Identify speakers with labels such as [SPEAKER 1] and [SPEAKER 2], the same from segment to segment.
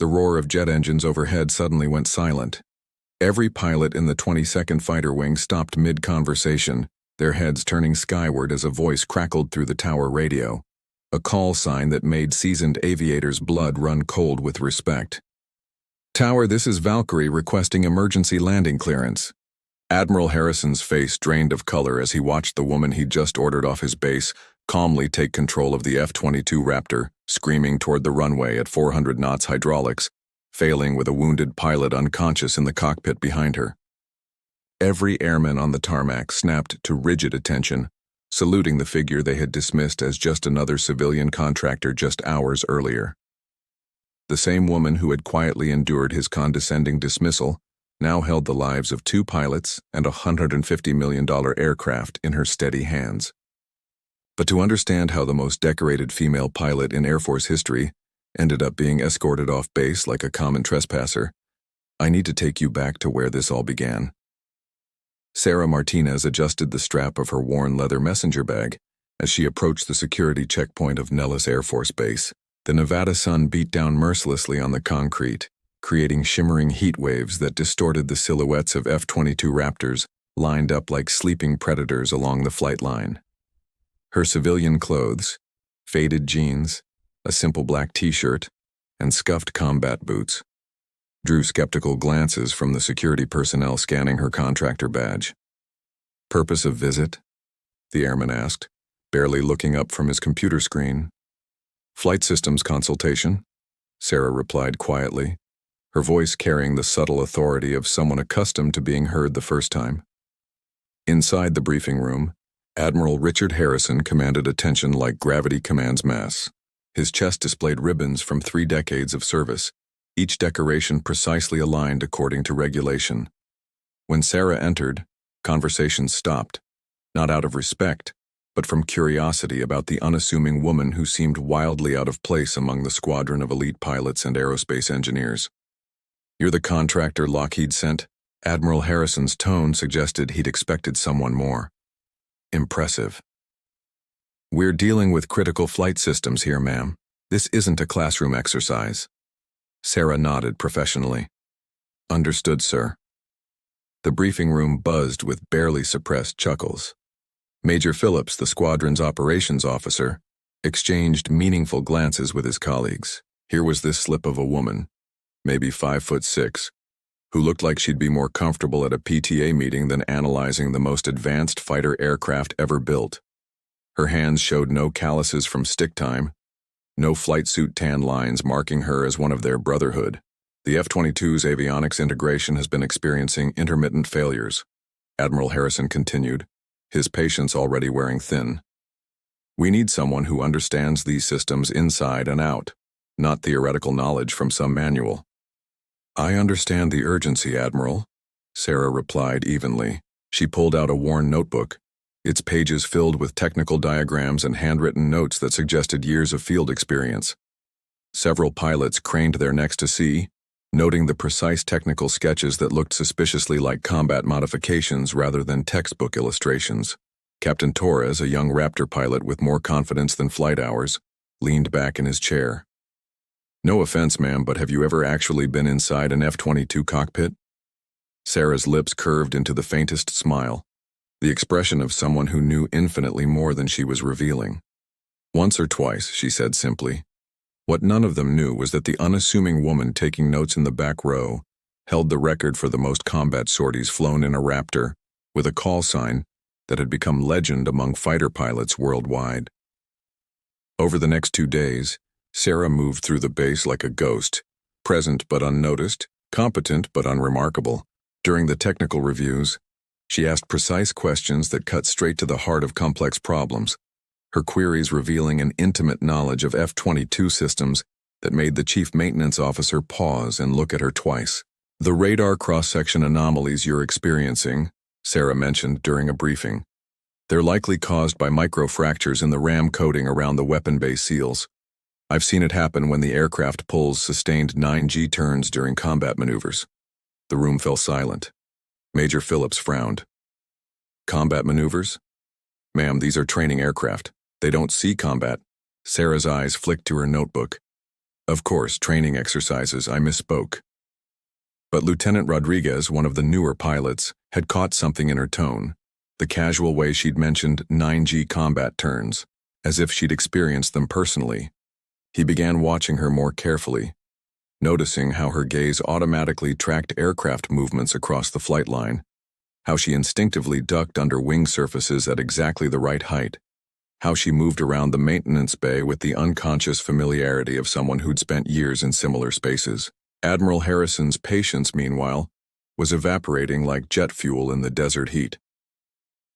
[SPEAKER 1] The roar of jet engines overhead suddenly went silent. Every pilot in the 22nd Fighter Wing stopped mid-conversation, their heads turning skyward as a voice crackled through the tower radio, a call sign that made seasoned aviators' blood run cold with respect. "Tower, this is Valkyrie requesting emergency landing clearance." Admiral Harrison's face drained of color as he watched the woman he'd just ordered off his base calmly take control of the F-22 Raptor, screaming toward the runway at 400 knots hydraulics, failing with a wounded pilot unconscious in the cockpit behind her. Every airman on the tarmac snapped to rigid attention, saluting the figure they had dismissed as just another civilian contractor just hours earlier. The same woman who had quietly endured his condescending dismissal now held the lives of 2 pilots and a $150 million aircraft in her steady hands. But to understand how the most decorated female pilot in Air Force history ended up being escorted off base like a common trespasser, I need to take you back to where this all began. Sarah Martinez adjusted the strap of her worn leather messenger bag as she approached the security checkpoint of Nellis Air Force Base. The Nevada sun beat down mercilessly on the concrete, creating shimmering heat waves that distorted the silhouettes of F-22 Raptors lined up like sleeping predators along the flight line. Her civilian clothes, faded jeans, a simple black t-shirt, and scuffed combat boots, drew skeptical glances from the security personnel scanning her contractor badge. "Purpose of visit?" the airman asked, barely looking up from his computer screen. "Flight systems consultation," Sarah replied quietly, her voice carrying the subtle authority of someone accustomed to being heard the first time. Inside the briefing room, Admiral Richard Harrison commanded attention like gravity commands mass. His chest displayed ribbons from 3 decades of service, each decoration precisely aligned according to regulation. When Sarah entered, conversation stopped, not out of respect, but from curiosity about the unassuming woman who seemed wildly out of place among the squadron of elite pilots and aerospace engineers. "You're the contractor Lockheed sent?" Admiral Harrison's tone suggested he'd expected someone more impressive. "We're dealing with critical flight systems here, ma'am. This isn't a classroom exercise." Sarah nodded professionally. "Understood, sir." The briefing room buzzed with barely suppressed chuckles. Major Phillips, the squadron's operations officer, exchanged meaningful glances with his colleagues. Here was this slip of a woman, maybe 5'6", who looked like she'd be more comfortable at a PTA meeting than analyzing the most advanced fighter aircraft ever built. Her hands showed no calluses from stick time, no flight suit tan lines marking her as one of their brotherhood. "The F-22's avionics integration has been experiencing intermittent failures," Admiral Harrison continued, his patience already wearing thin. "We need someone who understands these systems inside and out, not theoretical knowledge from some manual." "I understand the urgency, Admiral," Sarah replied evenly. She pulled out a worn notebook, its pages filled with technical diagrams and handwritten notes that suggested years of field experience. Several pilots craned their necks to see, noting the precise technical sketches that looked suspiciously like combat modifications rather than textbook illustrations. Captain Torres, a young Raptor pilot with more confidence than flight hours, leaned back in his chair. "No offense, ma'am, but have you ever actually been inside an F-22 cockpit?" Sarah's lips curved into the faintest smile, the expression of someone who knew infinitely more than she was revealing. "Once or twice," she said simply. What none of them knew was that the unassuming woman taking notes in the back row held the record for the most combat sorties flown in a Raptor, with a call sign that had become legend among fighter pilots worldwide. Over the next 2 days, Sarah moved through the base like a ghost, present but unnoticed, competent but unremarkable. During the technical reviews, she asked precise questions that cut straight to the heart of complex problems, her queries revealing an intimate knowledge of F-22 systems that made the chief maintenance officer pause and look at her twice. "The radar cross-section anomalies you're experiencing," Sarah mentioned during a briefing. "They're likely caused by microfractures in the RAM coating around the weapon bay seals. I've seen it happen when the aircraft pulls sustained 9G turns during combat maneuvers." The room fell silent. Major Phillips frowned. "Combat maneuvers? Ma'am, these are training aircraft. They don't see combat." Sarah's eyes flicked to her notebook. Of course, training exercises, I misspoke. But Lieutenant Rodriguez, one of the newer pilots, had caught something in her tone, the casual way she'd mentioned 9G combat turns, as if she'd experienced them personally. He began watching her more carefully, noticing how her gaze automatically tracked aircraft movements across the flight line, how she instinctively ducked under wing surfaces at exactly the right height, how she moved around the maintenance bay with the unconscious familiarity of someone who'd spent years in similar spaces. Admiral Harrison's patience, meanwhile, was evaporating like jet fuel in the desert heat.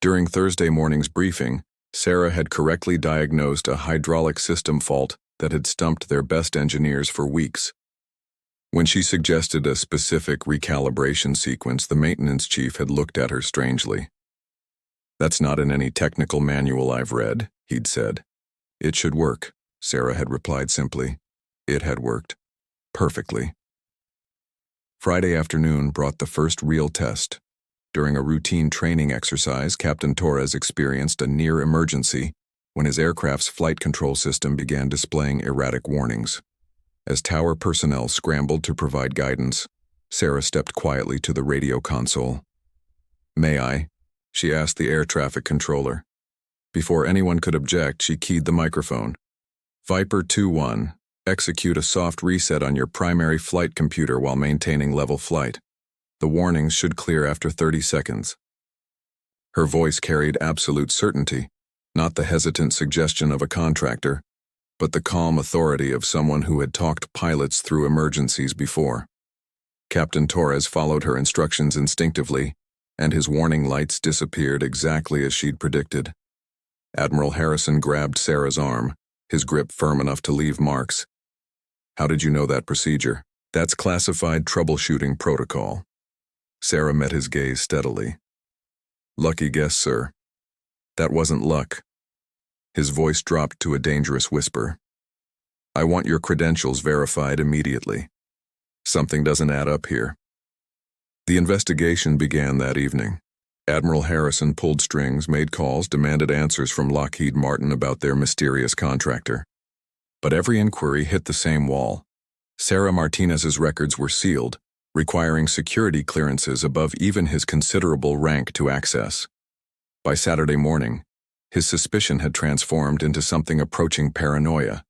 [SPEAKER 1] During Thursday morning's briefing, Sarah had correctly diagnosed a hydraulic system fault that had stumped their best engineers for weeks. When she suggested a specific recalibration sequence, the maintenance chief had looked at her strangely. "That's not in any technical manual I've read," he'd said. "It should work," Sarah had replied simply. It had worked. Perfectly. Friday afternoon brought the first real test. During a routine training exercise, Captain Torres experienced a near emergency when his aircraft's flight control system began displaying erratic warnings. As tower personnel scrambled to provide guidance, Sarah stepped quietly to the radio console. "May I?" she asked the air traffic controller. Before anyone could object, she keyed the microphone. "Viper 2-1, execute a soft reset on your primary flight computer while maintaining level flight. The warnings should clear after 30 seconds. Her voice carried absolute certainty, not the hesitant suggestion of a contractor, but the calm authority of someone who had talked pilots through emergencies before. Captain Torres followed her instructions instinctively, and his warning lights disappeared exactly as she'd predicted. Admiral Harrison grabbed Sarah's arm, his grip firm enough to leave marks. "How did you know that procedure?" "That's classified troubleshooting protocol." Sarah met his gaze steadily. "Lucky guess, sir." "That wasn't luck." His voice dropped to a dangerous whisper. "I want your credentials verified immediately. Something doesn't add up here." The investigation began that evening. Admiral Harrison pulled strings, made calls, demanded answers from Lockheed Martin about their mysterious contractor. But every inquiry hit the same wall. Sarah Martinez's records were sealed, requiring security clearances above even his considerable rank to access. By Saturday morning, his suspicion had transformed into something approaching paranoia.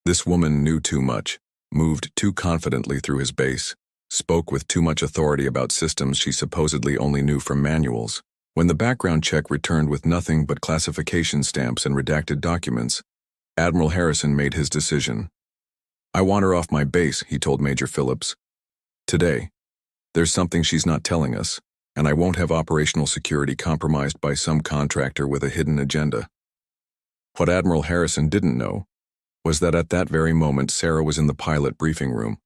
[SPEAKER 1] This woman knew too much, moved too confidently through his base, spoke with too much authority about systems she supposedly only knew from manuals. When the background check returned with nothing but classification stamps and redacted documents, Admiral Harrison made his decision. "I want her off my base," he told Major Phillips. "Today. There's something she's not telling us, and I won't have operational security compromised by some contractor with a hidden agenda." What Admiral Harrison didn't know was that at that very moment Sarah was in the pilot briefing room,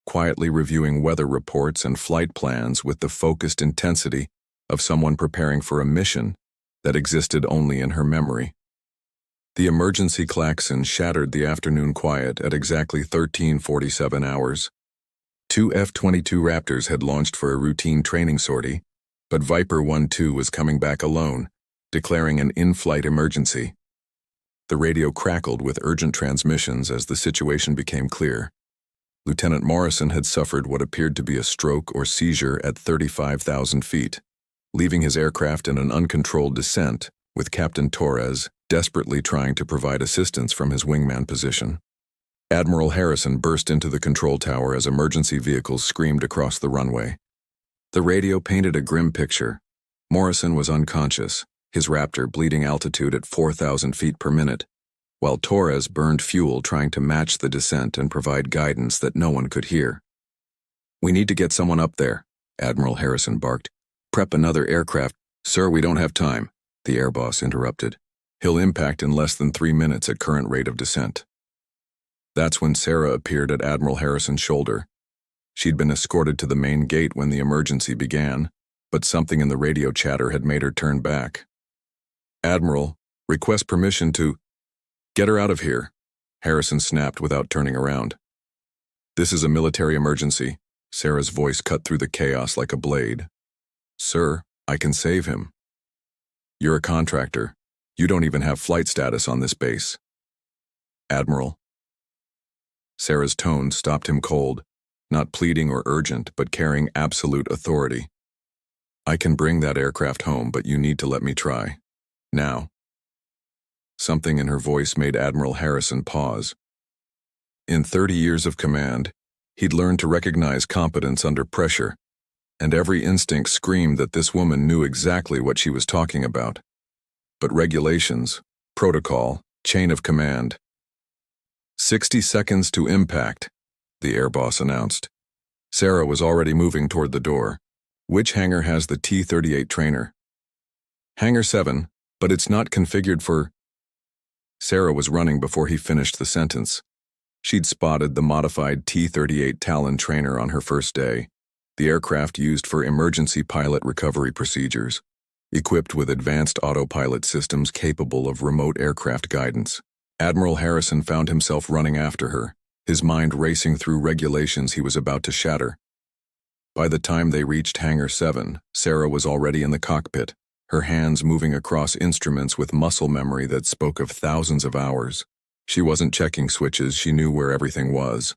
[SPEAKER 1] quietly reviewing weather reports and flight plans with the focused intensity of someone preparing for a mission that existed only in her memory. The emergency klaxon shattered the afternoon quiet at exactly 13:47 hours. 2 F-22 Raptors had launched for a routine training sortie, but Viper 1-2 was coming back alone, declaring an in-flight emergency. The radio crackled with urgent transmissions as the situation became clear. Lieutenant Morrison had suffered what appeared to be a stroke or seizure at 35,000 feet, leaving his aircraft in an uncontrolled descent, with Captain Torres desperately trying to provide assistance from his wingman position. Admiral Harrison burst into the control tower as emergency vehicles screamed across the runway. The radio painted a grim picture. Morrison was unconscious, his Raptor bleeding altitude at 4,000 feet per minute, while Torres burned fuel trying to match the descent and provide guidance that no one could hear. "We need to get someone up there," Admiral Harrison barked. "Prep another aircraft." "Sir, we don't have time," the air boss interrupted. "He'll impact in less than 3 minutes at current rate of descent." That's when Sarah appeared at Admiral Harrison's shoulder. She'd been escorted to the main gate when the emergency began, but something in the radio chatter had made her turn back. "Admiral, request permission to—" "Get her out of here," Harrison snapped without turning around. "This is a military emergency." Sarah's voice cut through the chaos like a blade. "Sir, I can save him." "You're a contractor. You don't even have flight status on this base." "Admiral." Sarah's tone stopped him cold, not pleading or urgent, but carrying absolute authority. "I can bring that aircraft home, but you need to let me try. Now." Something in her voice made Admiral Harrison pause. In 30 years of command, he'd learned to recognize competence under pressure, and every instinct screamed that this woman knew exactly what she was talking about. But regulations, protocol, chain of command. 60 seconds to impact, the air boss announced. Sarah was already moving toward the door. "Which hangar has the T-38 trainer?" "Hangar 7, but it's not configured for—" Sarah was running before he finished the sentence. She'd spotted the modified T-38 Talon trainer on her first day, the aircraft used for emergency pilot recovery procedures, equipped with advanced autopilot systems capable of remote aircraft guidance. Admiral Harrison found himself running after her, his mind racing through regulations he was about to shatter. By the time they reached Hangar 7, Sarah was already in the cockpit, her hands moving across instruments with muscle memory that spoke of thousands of hours. She wasn't checking switches, she knew where everything was.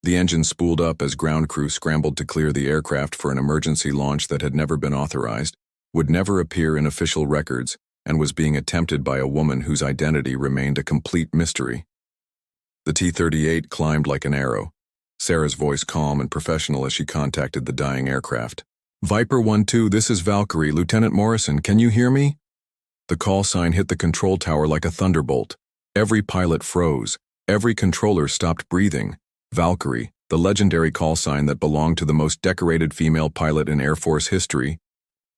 [SPEAKER 1] The engine spooled up as ground crew scrambled to clear the aircraft for an emergency launch that had never been authorized, would never appear in official records, and was being attempted by a woman whose identity remained a complete mystery. The T-38 climbed like an arrow, Sarah's voice calm and professional as she contacted the dying aircraft. "Viper 1-2, this is Valkyrie. Lieutenant Morrison, can you hear me?" The call sign hit the control tower like a thunderbolt. Every pilot froze. Every controller stopped breathing. Valkyrie, the legendary call sign that belonged to the most decorated female pilot in Air Force history,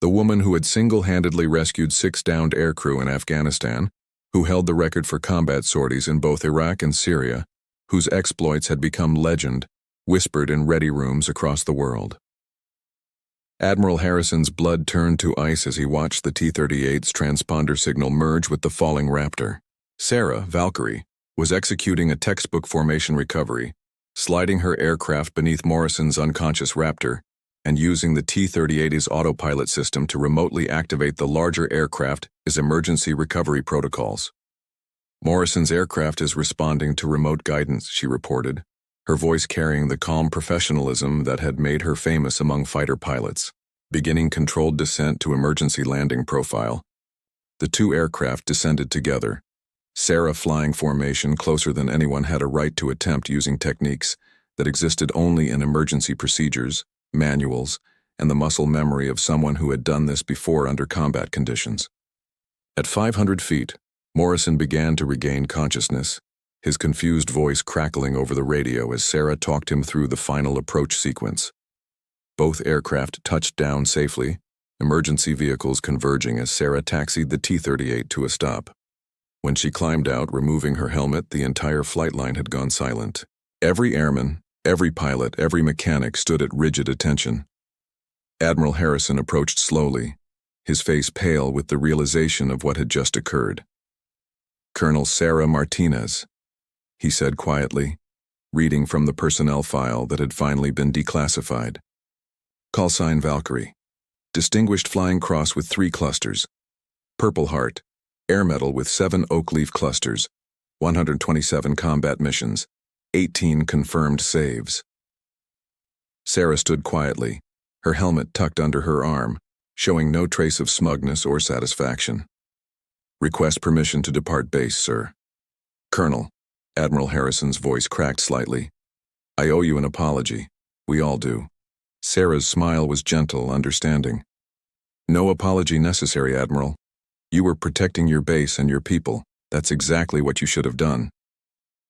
[SPEAKER 1] the woman who had single-handedly rescued 6 downed aircrew in Afghanistan, who held the record for combat sorties in both Iraq and Syria, whose exploits had become legend, whispered in ready rooms across the world. Admiral Harrison's blood turned to ice as he watched the T-38's transponder signal merge with the falling Raptor. Sarah, Valkyrie, was executing a textbook formation recovery, sliding her aircraft beneath Morrison's unconscious Raptor, and using the T-38's autopilot system to remotely activate the larger aircraft as emergency recovery protocols. "Morrison's aircraft is responding to remote guidance," she reported, her voice carrying the calm professionalism that had made her famous among fighter pilots. Beginning controlled descent to emergency landing profile. The 2 aircraft descended together, Sarah flying formation closer than anyone had a right to attempt using techniques that existed only in emergency procedures, manuals, and the muscle memory of someone who had done this before under combat conditions. At 500 feet, Morrison began to regain consciousness, his confused voice crackling over the radio as Sarah talked him through the final approach sequence. Both aircraft touched down safely, emergency vehicles converging as Sarah taxied the T-38 to a stop. When she climbed out, removing her helmet, the entire flight line had gone silent. Every airman, every pilot, every mechanic stood at rigid attention. Admiral Harrison approached slowly, his face pale with the realization of what had just occurred. "Colonel Sarah Martinez," he said quietly, reading from the personnel file that had finally been declassified. "Call sign Valkyrie. Distinguished Flying Cross with 3 clusters. Purple Heart. Air Medal with 7 Oak Leaf clusters. 127 combat missions. 18 confirmed saves." Sarah stood quietly, her helmet tucked under her arm, showing no trace of smugness or satisfaction. "Request permission to depart base, sir." "Colonel," Admiral Harrison's voice cracked slightly, "I owe you an apology. We all do." Sarah's smile was gentle, understanding. "No apology necessary, Admiral. You were protecting your base and your people. That's exactly what you should have done."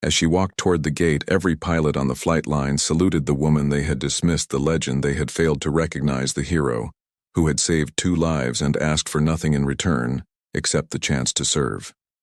[SPEAKER 1] As she walked toward the gate, every pilot on the flight line saluted the woman they had dismissed, the legend they had failed to recognize, the hero, who had saved 2 lives and asked for nothing in return except the chance to serve.